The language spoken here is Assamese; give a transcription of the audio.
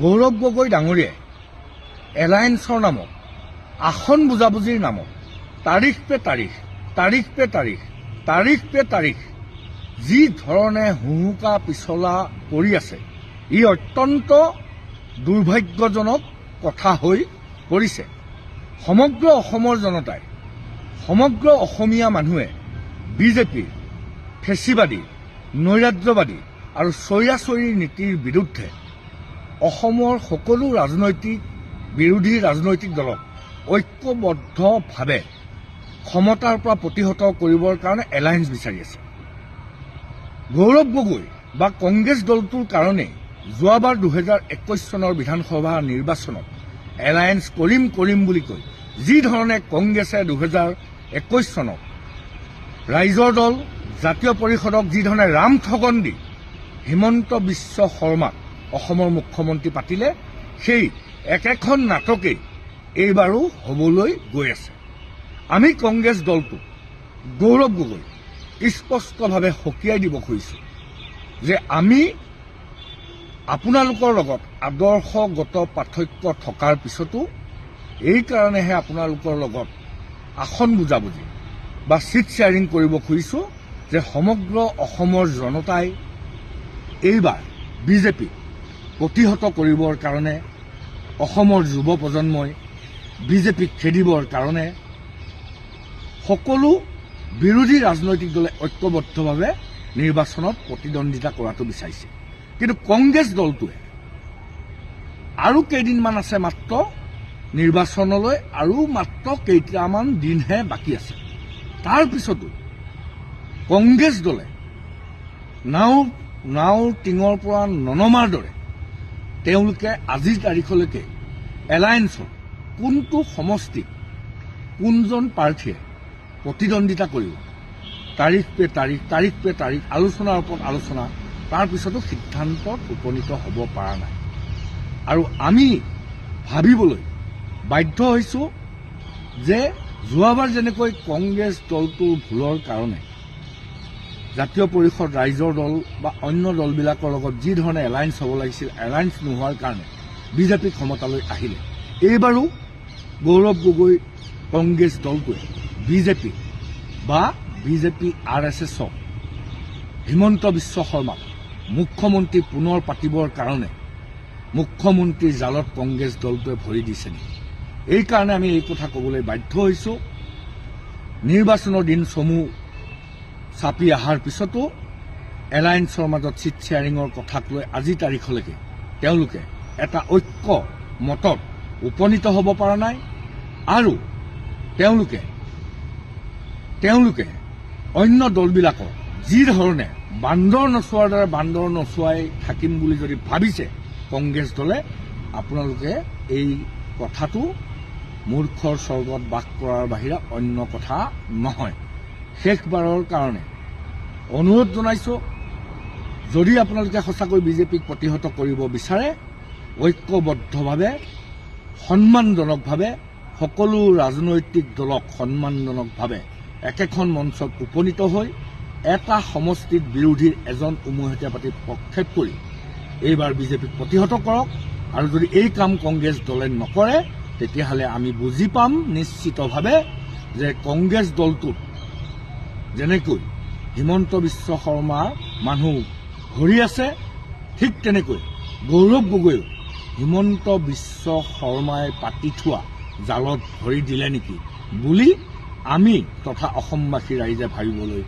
গৌৰৱ গগৈ ডাঙৰীয়াই এলায়েন্সৰ নামত আসন বুজাবুজিৰ নামত তাৰিখ পে তাৰিখ যি ধৰণে হুহুকা পিছলা কৰি আছে ই অত্যন্ত দুৰ্ভাগ্যজনক কথা হৈ পৰিছে। সমগ্ৰ অসমৰ জনতাই সমগ্ৰ অসমীয়া মানুহে বিজেপিৰ ফেচিবাদী নৈৰাজ্যবাদী আৰু স্বৈৰাচ্বৰী নীতিৰ বিৰুদ্ধে অসমৰ সকলো বিৰোধী ৰাজনৈতিক দলক ঐক্যবদ্ধভাৱে ক্ষমতাৰ পৰা প্ৰতিহত কৰিবৰ কাৰণে এলায়েন্স বিচাৰি আছে। গৌৰৱ গগৈ বা কংগ্ৰেছ দলটোৰ কাৰণে যোৱাবাৰ 2021 চনৰ বিধানসভা নিৰ্বাচনত এলায়েন্স কৰিম বুলি কৈ যি ধৰণে কংগ্ৰেছে 2021 চনত ৰাইজৰ দল জাতীয় পৰিষদক যি ধৰণে ৰামঠগন দি হিমন্ত বিশ্ব শৰ্মাক অসমৰ মুখ্যমন্ত্ৰী পাতিলে সেই একেখন নাটকেই এইবাৰো হ'বলৈ গৈ আছে। আমি কংগ্ৰেছ দলটো গৌৰৱ গগৈ স্পষ্টভাৱে সকীয়াই দিব খুজিছোঁ যে আমি আপোনালোকৰ লগত আদৰ্শগত পাৰ্থক্য থকাৰ পিছতো এই কাৰণেহে আপোনালোকৰ লগত আসন বুজাবুজি বা চিট শ্বেয়াৰিং কৰিব খুজিছোঁ যে সমগ্ৰ অসমৰ জনতাই এইবাৰ বিজেপিক প্ৰতিহত কৰিবৰ কাৰণে অসমৰ যুৱ প্ৰজন্মই বিজেপিক খেদিবৰ কাৰণে সকলো বিৰোধী ৰাজনৈতিক দলে ঐক্যবদ্ধভাৱে নিৰ্বাচনত প্ৰতিদ্বন্দ্বিতা কৰাটো বিচাৰিছে। কিন্তু কংগ্ৰেছ দলটোৱে আৰু কেইদিনমান আছে মাত্ৰ নিৰ্বাচনলৈ, আৰু মাত্ৰ কেইটামান দিনহে বাকী আছে। তাৰ পিছতো কংগ্ৰেছ দলে নাও টিঙৰ পৰা ননমাৰ দৰে তেওঁলোকে আজিৰ তাৰিখলৈকে এলায়েন্সৰ কোনটো সমষ্টিত কোনজন প্ৰাৰ্থীয়ে প্ৰতিদ্বন্দ্বিতা কৰিব তাৰিখ পে তাৰিখ আলোচনাৰ ওপৰত আলোচনা, তাৰ পিছতো সিদ্ধান্তত উপনীত হ'ব পৰা নাই। আৰু আমি ভাবিবলৈ বাধ্য হৈছোঁ যে যোৱাবাৰ যেনেকৈ কংগ্ৰেছ দলটোৰ ভুলৰ কাৰণে জাতীয় পৰিষদ ৰাইজৰ দল বা অন্য দলবিলাকৰ লগত যি ধৰণে এলায়েন্স হ'ব লাগিছিল, এলায়েন্স নোহোৱাৰ কাৰণে বিজেপি ক্ষমতালৈ আহিলে, এইবাৰো গৌৰৱ গগৈ কংগ্ৰেছ দলটোৱে বিজেপি RSSক হিমন্ত বিশ্ব শৰ্মাক মুখ্যমন্ত্ৰী পুনৰ পাতিবৰ কাৰণে মুখ্যমন্ত্ৰীৰ জালত কংগ্ৰেছ দলটোৱে ভৰি দিছে নেকি? এইকাৰণে আমি এই কথা ক'বলৈ বাধ্য হৈছোঁ। নিৰ্বাচনৰ দিন চমু চাপি অহাৰ পিছতো এলায়েন্সৰ মাজত চিট শ্বেয়াৰিঙৰ কথাক লৈ আজিৰ তাৰিখলৈকে তেওঁলোকে এটা ঐক্য মতত উপনীত হ'ব পৰা নাই। আৰু তেওঁলোকে অন্য দলবিলাকক যি ধৰণে বান্দৰ নচোৱাৰ দৰে বান্দৰ নচুৱাই থাকিম বুলি যদি ভাবিছে কংগ্ৰেছ দলে, আপোনালোকে এই কথাটো মূৰ্খৰ স্বৰ্গত বাস কৰাৰ বাহিৰে অন্য কথা নহয়। শেষবাৰৰ কাৰণে অনুৰোধ জনাইছোঁ, যদি আপোনালোকে সঁচাকৈ বিজেপিক প্ৰতিহত কৰিব বিচাৰে, ঐক্যবদ্ধভাৱে সন্মানজনকভাৱে সকলো ৰাজনৈতিক দলক সন্মানজনকভাৱে একেখন মঞ্চত উপনীত হৈ এটা সমষ্টিত বিৰোধীৰ এজন উমৈহতীয়া পাতি প্ৰক্ষেপ কৰি এইবাৰ বিজেপিক প্ৰতিহত কৰক। আৰু যদি এই কাম কংগ্ৰেছ দলে নকৰে, তেতিয়াহ'লে আমি বুজি পাম নিশ্চিতভাৱে যে কংগ্ৰেছ দলটোত যেনেকৈ হিমন্ত বিশ্ব শৰ্মাৰ মানুহ ভৰি আছে, ঠিক তেনেকৈ গৌৰৱ গগৈও হিমন্ত বিশ্ব শৰ্মাই পাতি থোৱা জালত ভৰি দিলে নেকি বুলি আমি তথা অসমবাসী ৰাইজে ভাবিবলৈ